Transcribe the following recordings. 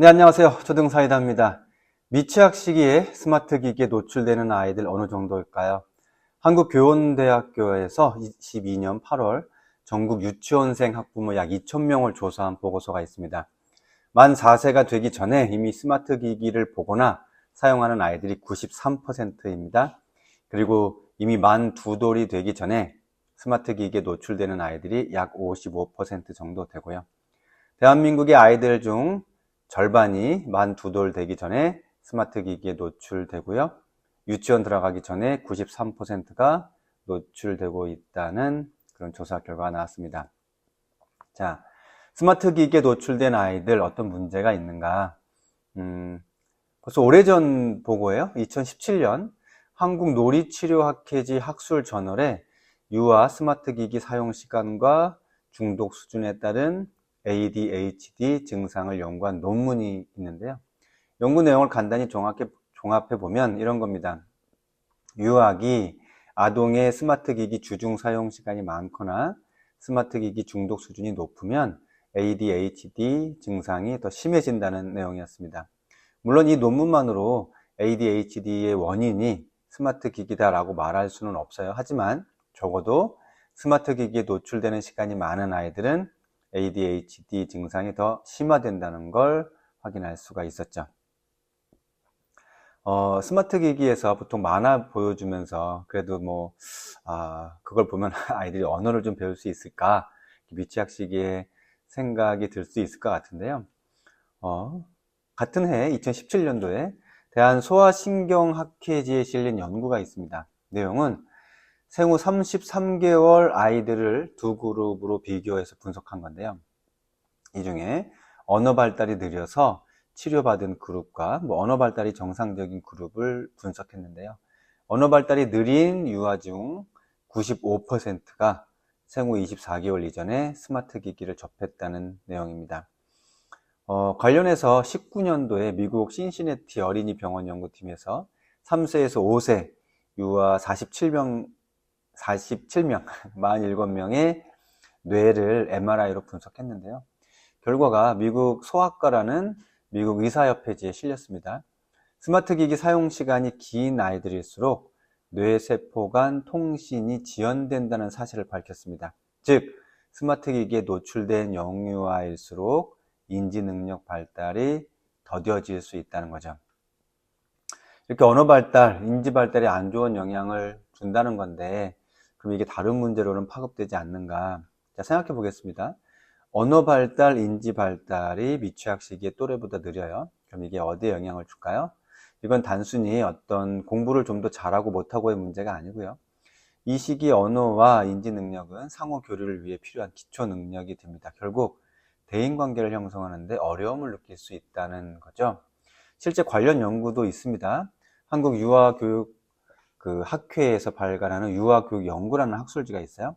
네, 안녕하세요. 초등사이다입니다. 미취학 시기에 스마트 기기에 노출되는 아이들 어느 정도일까요? 한국교원대학교에서 22년 8월 전국 유치원생 학부모 약 2,000명을 조사한 보고서가 있습니다. 만 4세가 되기 전에 이미 스마트 기기를 보거나 사용하는 아이들이 93%입니다. 그리고 이미 만 2돌이 되기 전에 스마트 기기에 노출되는 아이들이 약 55% 정도 되고요. 대한민국의 아이들 중 절반이 만 2돌 되기 전에 스마트 기기에 노출되고요. 유치원 들어가기 전에 93%가 노출되고 있다는 그런 조사 결과가 나왔습니다. 자, 스마트 기기에 노출된 아이들 어떤 문제가 있는가? 벌써 오래전 보고예요. 2017년 한국놀이치료학회지 학술저널에 유아 스마트 기기 사용 시간과 중독 수준에 따른 ADHD 증상을 연구한 논문이 있는데요. 연구 내용을 간단히 종합해 보면 이런 겁니다. 유아기 아동의 스마트 기기 주중 사용 시간이 많거나 스마트 기기 중독 수준이 높으면 ADHD 증상이 더 심해진다는 내용이었습니다. 물론 이 논문만으로 ADHD의 원인이 스마트 기기다라고 말할 수는 없어요. 하지만 적어도 스마트 기기에 노출되는 시간이 많은 아이들은 ADHD 증상이 더 심화된다는 걸 확인할 수가 있었죠. 스마트 기기에서 보통 만화 보여주면서 그래도 그걸 보면 아이들이 언어를 좀 배울 수 있을까? 미취학 시기에 생각이 들 수 있을 것 같은데요. 같은 해 2017년도에 대한소아신경학회지에 실린 연구가 있습니다. 내용은 생후 33개월 아이들을 두 그룹으로 비교해서 분석한 건데요. 이 중에 언어 발달이 느려서 치료받은 그룹과 언어 발달이 정상적인 그룹을 분석했는데요. 언어 발달이 느린 유아 중 95%가 생후 24개월 이전에 스마트 기기를 접했다는 내용입니다. 관련해서 19년도에 미국 신시내티 어린이 병원 연구팀에서 3세에서 5세 유아 47명, 47명의 뇌를 MRI로 분석했는데요. 결과가 미국 소아과라는 미국 의사협회지에 실렸습니다. 스마트 기기 사용 시간이 긴 아이들일수록 뇌세포 간 통신이 지연된다는 사실을 밝혔습니다. 즉, 스마트 기기에 노출된 영유아일수록 인지 능력 발달이 더뎌질 수 있다는 거죠. 이렇게 언어 발달, 인지 발달에 안 좋은 영향을 준다는 건데, 그럼 이게 다른 문제로는 파급되지 않는가? 자, 생각해 보겠습니다. 언어 발달, 인지 발달이 미취학 시기에 또래보다 느려요. 그럼 이게 어디에 영향을 줄까요? 이건 단순히 어떤 공부를 좀 더 잘하고 못하고의 문제가 아니고요. 이 시기 언어와 인지 능력은 상호 교류를 위해 필요한 기초 능력이 됩니다. 결국 대인관계를 형성하는데 어려움을 느낄 수 있다는 거죠. 실제 관련 연구도 있습니다. 한국유아교육 학회에서 발간하는 유아교육연구라는 학술지가 있어요.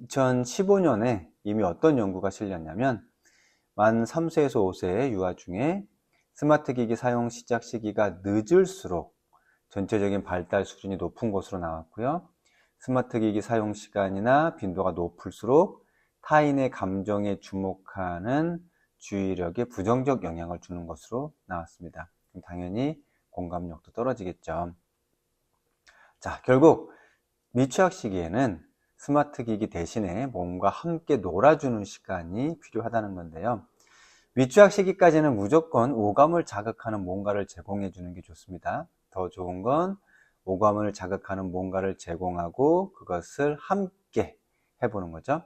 2015년에 이미 어떤 연구가 실렸냐면 만 3세에서 5세의 유아 중에 스마트 기기 사용 시작 시기가 늦을수록 전체적인 발달 수준이 높은 것으로 나왔고요. 스마트 기기 사용 시간이나 빈도가 높을수록 타인의 감정에 주목하는 주의력에 부정적 영향을 주는 것으로 나왔습니다. 당연히 공감력도 떨어지겠죠. 자, 결국 미취학 시기에는 스마트 기기 대신에 몸과 함께 놀아주는 시간이 필요하다는 건데요. 미취학 시기까지는 무조건 오감을 자극하는 뭔가를 제공해 주는 게 좋습니다. 더 좋은 건 오감을 자극하는 뭔가를 제공하고 그것을 함께 해보는 거죠.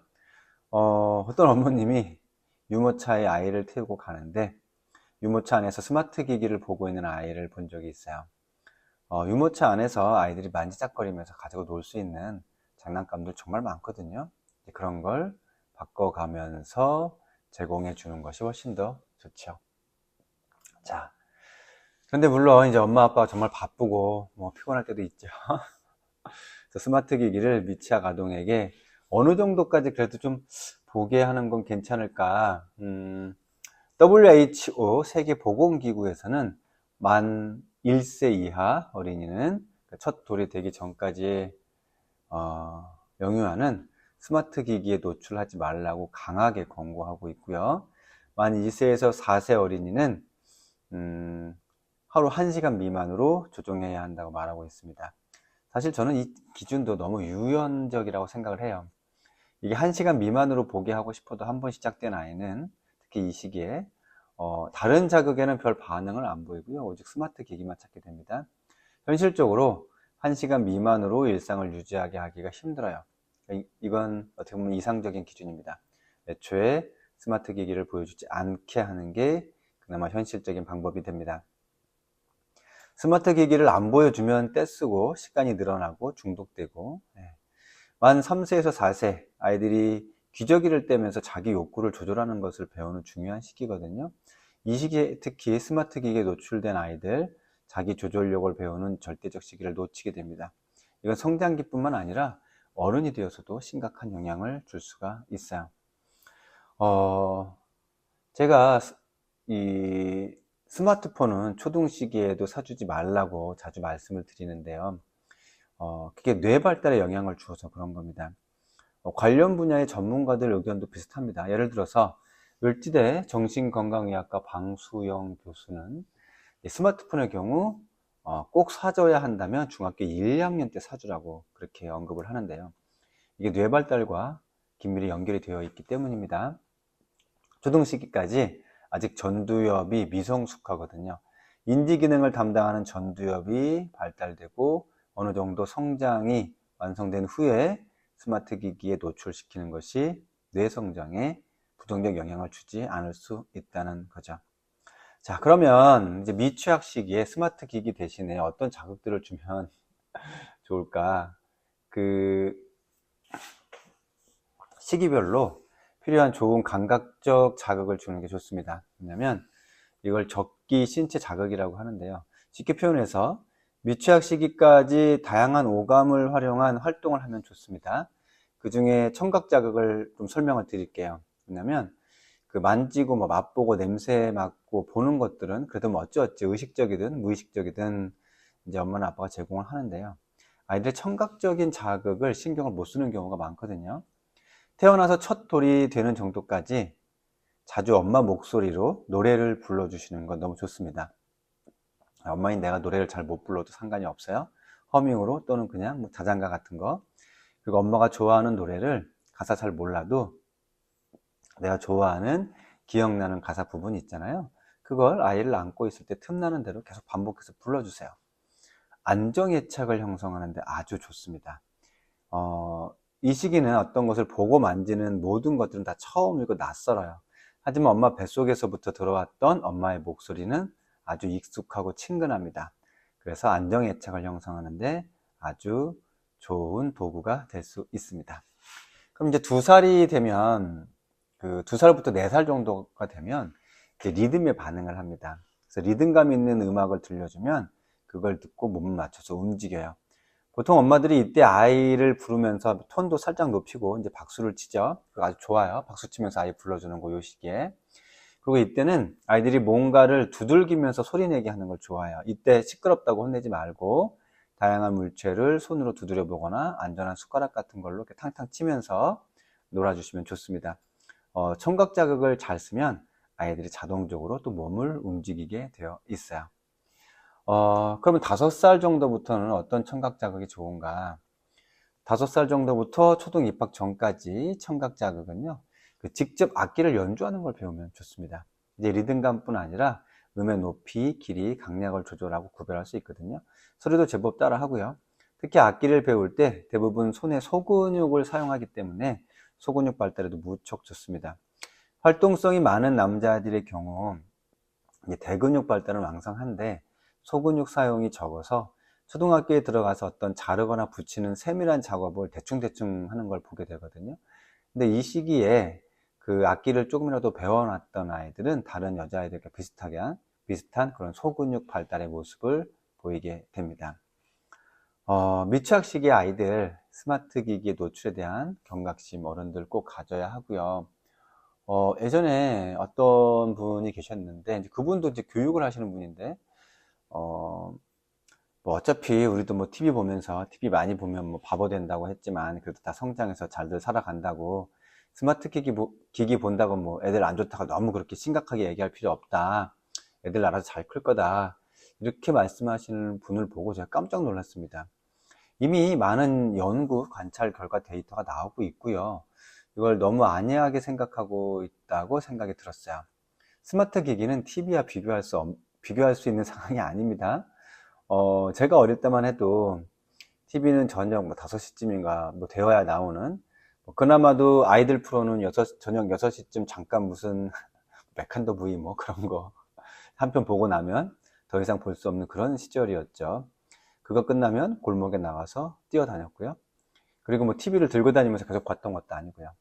어떤 어머님이 유모차에 아이를 태우고 가는데 유모차 안에서 스마트 기기를 보고 있는 아이를 본 적이 있어요. 유모차 안에서 아이들이 만지작거리면서 가지고 놀 수 있는 장난감들 정말 많거든요. 그런 걸 바꿔가면서 제공해 주는 것이 훨씬 더 좋죠. 자, 그런데 물론 이제 엄마 아빠가 정말 바쁘고 피곤할 때도 있죠. 스마트 기기를 미취학 아동에게 어느 정도까지 그래도 좀 보게 하는 건 괜찮을까? WHO 세계보건기구에서는 만 1세 이하 어린이는 첫 돌이 되기 전까지의 영유아는 스마트 기기에 노출하지 말라고 강하게 권고하고 있고요. 만 2세에서 4세 어린이는 하루 1시간 미만으로 조종해야 한다고 말하고 있습니다. 사실 저는 이 기준도 너무 유연적이라고 생각을 해요. 이게 1시간 미만으로 보게 하고 싶어도 한 번 시작된 아이는 특히 이 시기에 다른 자극에는 별 반응을 안 보이고요. 오직 스마트 기기만 찾게 됩니다. 현실적으로 1시간 미만으로 일상을 유지하게 하기가 힘들어요. 이건 어떻게 보면 이상적인 기준입니다. 애초에 스마트 기기를 보여주지 않게 하는 게 그나마 현실적인 방법이 됩니다. 스마트 기기를 안 보여주면 떼쓰고 시간이 늘어나고 중독되고, 만 3세에서 4세 아이들이 기저귀를 떼면서 자기 욕구를 조절하는 것을 배우는 중요한 시기거든요. 이 시기에 특히 스마트 기기에 노출된 아이들, 자기 조절력을 배우는 절대적 시기를 놓치게 됩니다. 이건 성장기뿐만 아니라 어른이 되어서도 심각한 영향을 줄 수가 있어요. 제가 이 스마트폰은 초등 시기에도 사주지 말라고 자주 말씀을 드리는데요. 그게 뇌 발달에 영향을 주어서 그런 겁니다. 관련 분야의 전문가들 의견도 비슷합니다. 예를 들어서 을지대 정신건강의학과 방수영 교수는 스마트폰의 경우 꼭 사줘야 한다면 중학교 1, 2학년 때 사주라고 그렇게 언급을 하는데요. 이게 뇌 발달과 긴밀히 연결이 되어 있기 때문입니다. 초등 시기까지 아직 전두엽이 미성숙하거든요. 인지 기능을 담당하는 전두엽이 발달되고 어느 정도 성장이 완성된 후에 스마트 기기에 노출시키는 것이 뇌 성장에 부정적 영향을 주지 않을 수 있다는 거죠. 자, 그러면 이제 미취학 시기에 스마트 기기 대신에 어떤 자극들을 주면 좋을까? 그 시기별로 필요한 좋은 감각적 자극을 주는 게 좋습니다. 왜냐면 이걸 적기 신체 자극이라고 하는데요. 쉽게 표현해서 미취학 시기까지 다양한 오감을 활용한 활동을 하면 좋습니다. 그 중에 청각 자극을 좀 설명을 드릴게요. 왜냐면 그 만지고 뭐 맛보고 냄새 맡고 보는 것들은 그래도 뭐 어찌어찌 의식적이든 무의식적이든 이제 엄마나 아빠가 제공을 하는데요. 아이들의 청각적인 자극을 신경을 못 쓰는 경우가 많거든요. 태어나서 첫 돌이 되는 정도까지 자주 엄마 목소리로 노래를 불러주시는 건 너무 좋습니다. 엄마인 내가 노래를 잘 못 불러도 상관이 없어요. 허밍으로 또는 그냥 뭐 자장가 같은 거. 그리고 엄마가 좋아하는 노래를 가사 잘 몰라도 내가 좋아하는 기억나는 가사 부분이 있잖아요. 그걸 아이를 안고 있을 때 틈나는 대로 계속 반복해서 불러주세요. 안정애착을 형성하는데 아주 좋습니다. 이 시기는 어떤 것을 보고 만지는 모든 것들은 다 처음이고 낯설어요. 하지만 엄마 뱃속에서부터 들어왔던 엄마의 목소리는 아주 익숙하고 친근합니다. 그래서 안정애착을 형성하는데 아주 좋은 도구가 될 수 있습니다. 그럼 이제 2살이 되면 그 2살부터 4살 정도가 되면 이제 리듬에 반응을 합니다. 그래서 리듬감 있는 음악을 들려주면 그걸 듣고 몸을 맞춰서 움직여요. 보통 엄마들이 이때 아이를 부르면서 톤도 살짝 높이고 이제 박수를 치죠. 그거 아주 좋아요. 박수 치면서 아이 불러주는 거 요 시기에. 그리고 이때는 아이들이 뭔가를 두들기면서 소리내게 하는 걸 좋아해요. 이때 시끄럽다고 혼내지 말고 다양한 물체를 손으로 두드려 보거나 안전한 숟가락 같은 걸로 이렇게 탕탕 치면서 놀아주시면 좋습니다. 청각 자극을 잘 쓰면 아이들이 자동적으로 또 몸을 움직이게 되어 있어요. 그러면 5살 정도부터는 어떤 청각 자극이 좋은가? 5살 정도부터 초등 입학 전까지 청각 자극은요, 직접 악기를 연주하는 걸 배우면 좋습니다. 이제 리듬감뿐 아니라 음의 높이, 길이, 강약을 조절하고 구별할 수 있거든요. 소리도 제법 따라 하고요. 특히 악기를 배울 때 대부분 손의 소근육을 사용하기 때문에 소근육 발달에도 무척 좋습니다. 활동성이 많은 남자들의 경우 대근육 발달은 왕성한데 소근육 사용이 적어서 초등학교에 들어가서 어떤 자르거나 붙이는 세밀한 작업을 대충대충 하는 걸 보게 되거든요. 근데 이 시기에 그 악기를 조금이라도 배워놨던 아이들은 다른 여자아이들과 비슷한 그런 소근육 발달의 모습을 보이게 됩니다. 미취학 시기의 아이들 스마트 기기의 노출에 대한 경각심 어른들 꼭 가져야 하고요. 예전에 어떤 분이 계셨는데 이제 그분도 이제 교육을 하시는 분인데 뭐 어차피 우리도 뭐 TV 보면서 TV 많이 보면 뭐 바보 된다고 했지만 그래도 다 성장해서 잘들 살아간다고 스마트 기기 본다고 뭐 애들 안 좋다고 너무 그렇게 심각하게 얘기할 필요 없다. 애들 알아서 잘 클 거다. 이렇게 말씀하시는 분을 보고 제가 깜짝 놀랐습니다. 이미 많은 연구, 관찰 결과 데이터가 나오고 있고요. 이걸 너무 안이하게 생각하고 있다고 생각이 들었어요. 스마트 기기는 TV와 비교할 수 있는 상황이 아닙니다. 제가 어릴 때만 해도 TV는 저녁 5시쯤인가 되어야 나오는, 그나마도 아이들 프로는 저녁 6시쯤 잠깐 무슨 백한더 부위 그런 거 한 편 보고 나면 더 이상 볼 수 없는 그런 시절이었죠. 그거 끝나면 골목에 나가서 뛰어다녔고요. 그리고 TV를 들고 다니면서 계속 봤던 것도 아니고요.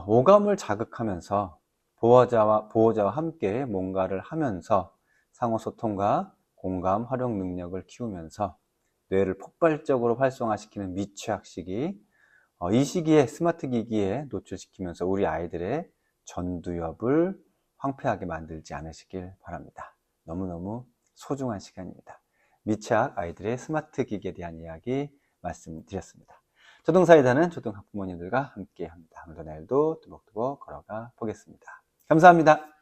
오감을 자극하면서 보호자와 함께 뭔가를 하면서 상호소통과 공감, 활용 능력을 키우면서 뇌를 폭발적으로 활성화시키는 미취학 시기, 이 시기에 스마트 기기에 노출시키면서 우리 아이들의 전두엽을 황폐하게 만들지 않으시길 바랍니다. 너무너무 소중한 시간입니다. 미취학 아이들의 스마트 기기에 대한 이야기 말씀드렸습니다. 초등사이다는 초등학부모님들과 함께 합니다. 오늘도 내일도 뚜벅뚜벅 걸어가 보겠습니다. 감사합니다.